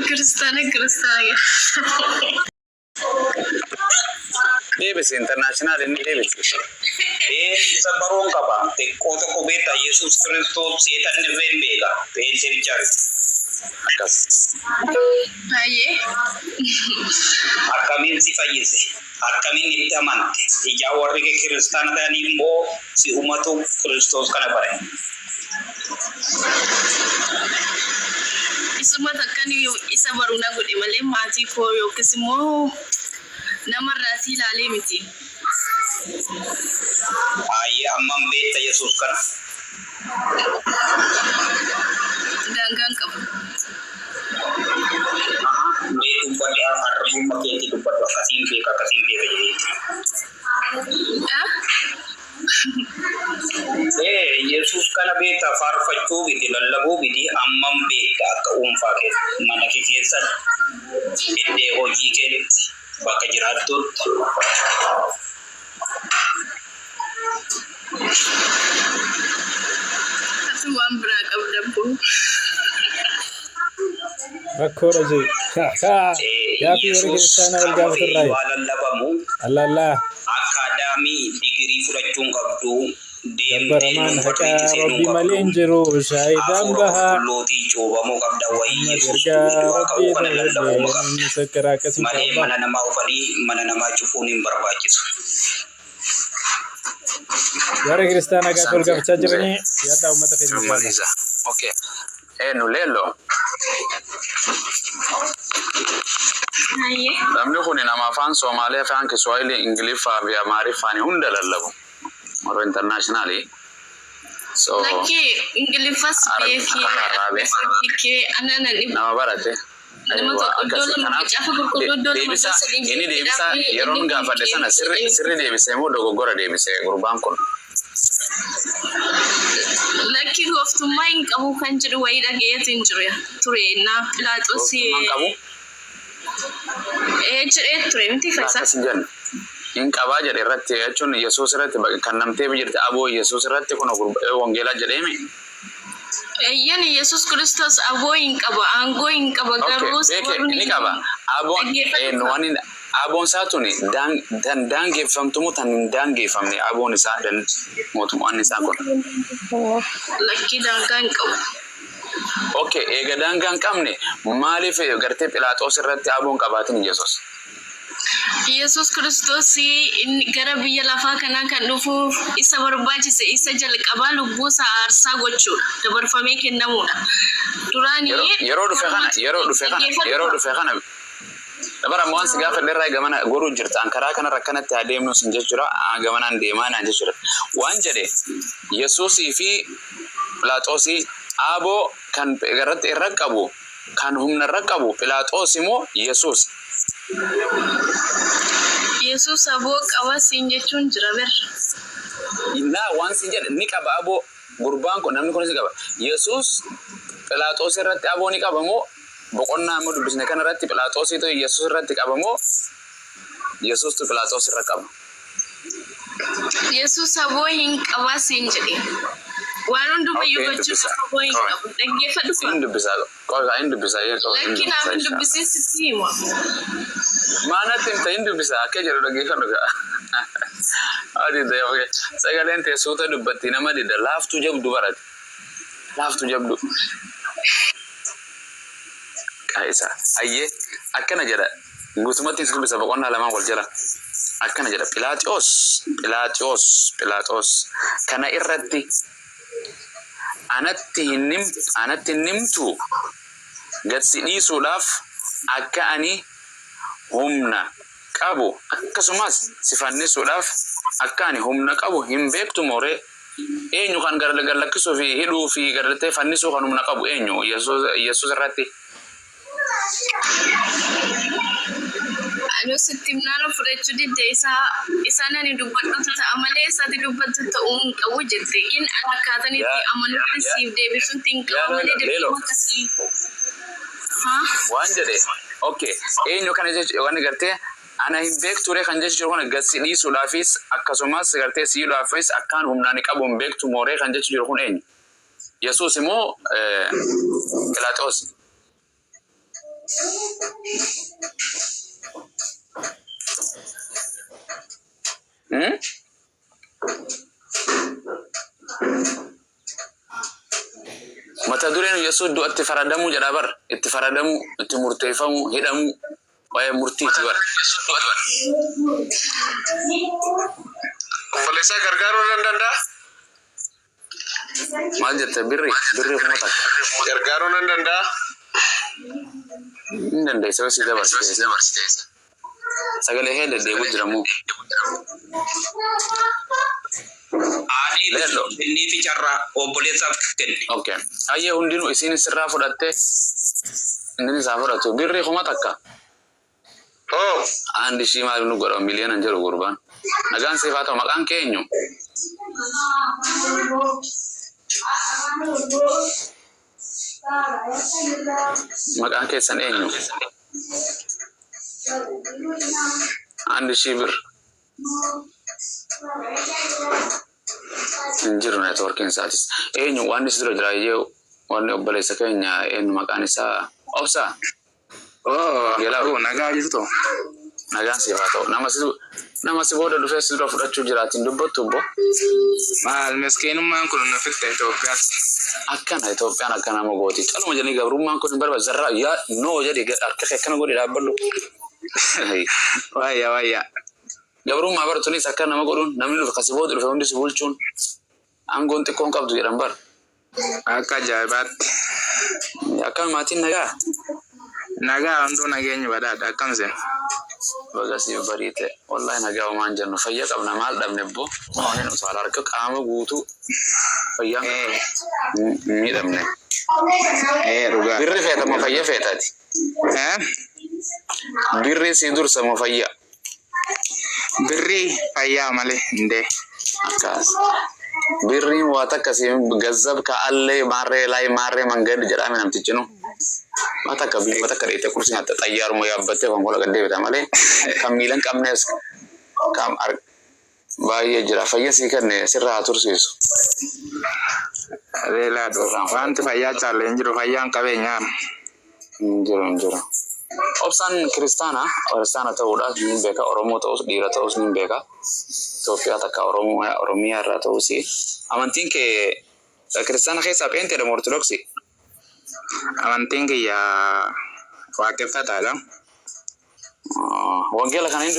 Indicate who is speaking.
Speaker 1: Kristana.
Speaker 2: Davis international in Davis.
Speaker 3: Isa baron ka ba? Koto ko beta Jesus Kristo setan ni Venbega. Seri cari.
Speaker 2: Akas.
Speaker 1: Aye.
Speaker 3: Akamin si fayise. Akamin nitaman. Ija warri ke Kristana dan imbo si umatu Kristus kana pare.
Speaker 1: Isuma takkani isa baruna gudi male mati ko yo kisimo namarrati lale miti.
Speaker 3: Aye amam beta Jesus kana.
Speaker 1: Dangan kap.
Speaker 3: Betu pada arbu maketi tu pada kasimbe kaje.
Speaker 1: Ah?
Speaker 3: Jesus kana beta farfatu biti lallabu biti amam beta ka umfa ke mana ke kesan inde hoji ke baka jiratut
Speaker 1: Atu ambra kabdabu.
Speaker 4: Rakkoora jee. Yaa fi warri kiristaanaa wal gaafaturraa.
Speaker 3: Walallabamu
Speaker 4: Allah.
Speaker 3: akadami digiri fudhachuun qabdu
Speaker 4: Gabbaramaan haqaa rabbi malee hin jiru shaayidaan bahaa.
Speaker 3: Lootii cuubamuu qabda wayii
Speaker 4: Ergaa rabbii ta'uu inni sakkaraa akkasii
Speaker 3: malee mana namaa ufanii mana namaa cufuun hin barbaachisu.
Speaker 4: Warri kiristaanaa gaafa wal gaafachaa jiranii yaaddaa uummata keenya.
Speaker 2: Okay. Nulelo.
Speaker 1: Aye.
Speaker 2: Namni kun nama afaan Soomaaliyaa, afaan Kiswahili, Ingiliffaa fi Amaariffaan hunda lallabu. Maro internationally. So.
Speaker 1: Laki Ingiliffas beekee anana dhibu.
Speaker 2: Nama barate. Ini deebisa yeroon gaafadhe sana sirri deebisee moo dogoggora deebisee gurbaan kun.
Speaker 1: Laki gooftummaa hin qabu kan jedhu wayii dhageetu hin jiru ture na Pilaaxoos jedhee ture miti fakkaata.
Speaker 2: In qabaa jedhe irratti jechuun Yesuus irratti kan namtee jirti aboo Yesuus irratti kun wangeelaa jedheemi.
Speaker 1: Yan Yesus Kristos aboo hin qaba aangoo hin qaba garuu
Speaker 2: ni qaba aboon aboon saatuni daangeffamtumu tan daangeffamne aboon isaa dan mootummaan isaa kun.
Speaker 1: Lakki daangaa hin qabu.
Speaker 2: Okay, eega daangaa hin qabne maaliif gartee Pilaaxoos irratti aboon qabaatin Yesuus?
Speaker 1: Yesus Kristos gara biyya lafaa kanaa kan dhufuuf isa barbaachise isa jalqabaa lubbuu isaa aarsaa gochuudha dabarfamee kennamuudha. Duraan
Speaker 2: yeroo dhufe kana dabara mo'an si gaafa dheeraa gamana goruu jirta karaa kanarra akkanatti adeemnu sin jechuudha gamanaan deemaa naan jechuudha waan jedhe Yesuusii fi Pilaaxoosii aboo kan irratti irra qabu kan humna irra qabu Pilaaxoos immoo Yesuus.
Speaker 1: Yesus aboo qaba siin jechuun jira ber.
Speaker 2: Naa waan siin jedhe ni qaba aboo gurbaan kun namni kun si qaba. Yesus Pilaaxoos irratti aboo ni qaba moo boqonnaa amma dubbisne kana irratti Pilaaxoosiitu Yesus irratti qaba moo Yesuustu Pilaaxoos irra qaba.
Speaker 1: Yesus aboo hin qaba siin jedhe. Waan hundumayyuu gochuuf aboo hin qabu. Dhaggeeffadhu fa.
Speaker 2: Hin dubbisaa yeroo.
Speaker 1: Lakki naaf hin dubbisiin sitti hima.
Speaker 2: Maanatti himta hin dubbisaa akka jedhu dhaggeeffadhu ga'a. Sagaleen teessuuta dubbatti nama dida laaftuu jabdu barate. Laaftuu jabdu. Qaisa. Ayyee akkana jedha. Guutumatti dubbisa boqonnaa lamaan wal jala. Akkana jedha Pilaaxoos kana irratti anatti hinnimtu gadsi dhiisuudhaaf akka ani humna qabu akkasumas sifannisuudhaaf akka ani humna qabu hin beektu mooree eenyu kan galakkisuu fi hidhuu fi gargaartee fannisuu kan humna qabu eenyu Yesuus irratti.
Speaker 1: Anu sitimnaan fudhachuu didde isaan ani dubbadhutu ta'a malee isaati dubbattu ta'uu hin qabu jette kin akkaatan itti amanuutti siif deebisuutti hin qabu malee deebi'uu akkasii.
Speaker 2: Waan jedhe okay eenyu kana jechuun waan gartee ana hin beektu ree kan jechuun kana gadsi dhiisuudhaafis akkasumas gartee siidhaafis akkaan humnaan qabu hin beektu mooree kan jechuun kun eenyu Yesuus immoo Phiilaaxoos. Mata dureen Yesuus du'a itti faradamuu jedha bar. Itti faradamuu, itti murteeffamuu, hidhamuu, waa'ee murtiiti bar.
Speaker 5: Obboleessa gargaaruu nan danda'a?
Speaker 2: Maal jette birri kuma takka.
Speaker 5: Gargaaruu nan danda'a?
Speaker 2: Hin dandeessa si dabarsiteessa. Sagalee hee deddeebi'u jiramoo.
Speaker 3: Inni fi carraa obboleessaaf kenne.
Speaker 2: Okay. Ayyee hundinuu isiin sirraa fudhattee inni isaa fudhatu birri kuma takka. Andi shii maal nu godha miliyoona jedhu gurbaan. Nagaan siif haa ta'u maqaan keenyu. Maqaan keessan eenyu? Andi shii bir. Injiru networking saatis. Eenyu waan isin dura jira waan obboleessa keenya eenyu maqaan isaa Obsa.
Speaker 5: Nagaa jirtu.
Speaker 2: Nagaan siif haa ta'u. Nama si booda dhufee si dura fudhachuu jiraatiin dubbattu obbo.
Speaker 5: Maal miskiinummaan kun nu fikta Itoophiyaatti.
Speaker 2: Akkana Itoophiyaan akkana nama gooti. Caluma jedhanii gabrummaan kun hin barbaadu zarraa yaa noo jedhi harka akkana godhi dhaabballu.
Speaker 5: Wayya.
Speaker 2: Gabrummaa bartuunis akka nama godhuun namni dhufe kasi booda dhufe hundi si bulchuun aangoon xiqqoon qabdu jedhan bar.
Speaker 5: Akka ajaa'ibaatti.
Speaker 2: Akkam maatiin nagaa?
Speaker 5: Nagaa hunduu nageenya badhaadha akkamse.
Speaker 2: Baga siif bariite wallahi nagaa homaan jennu fayya qabna maal dhabne obbo. Waan nu saala harka qaama guutuu fayyaa miidhamne.
Speaker 5: Dhugaa.
Speaker 2: Birri feeta moo fayya feetaati? Birri si dursa moo fayya?
Speaker 5: Birri fayyaa malee hindee.
Speaker 2: Akkas. Birri waa takka si gazzab ka allee maarree laay maarree mangad jedhame namtichi nu. Mata ka bii mata ka dheete kursi nyaata xayyaaruma yaabbattee konkolaa gad deebita malee kan miilan qabnees kam baay'ee jira fayya sii kenne sirraa tursiisu.
Speaker 5: Reelaadhu wanti fayyaa caallee hin jiru fayyaan qabeenyaan.
Speaker 2: Jiru. Obsaan kiristaana ta'uudhaaf ni beeka Oromoo ta'us dhiira ta'us ni beeka. Itoophiyaa takka Oromiyaa irraa ta'us amantiin kee kiristaana keessaa pheenteedha moo Ortodoksii?
Speaker 5: Amantiin kiyya waaqeffataadha.
Speaker 2: Wangeela kana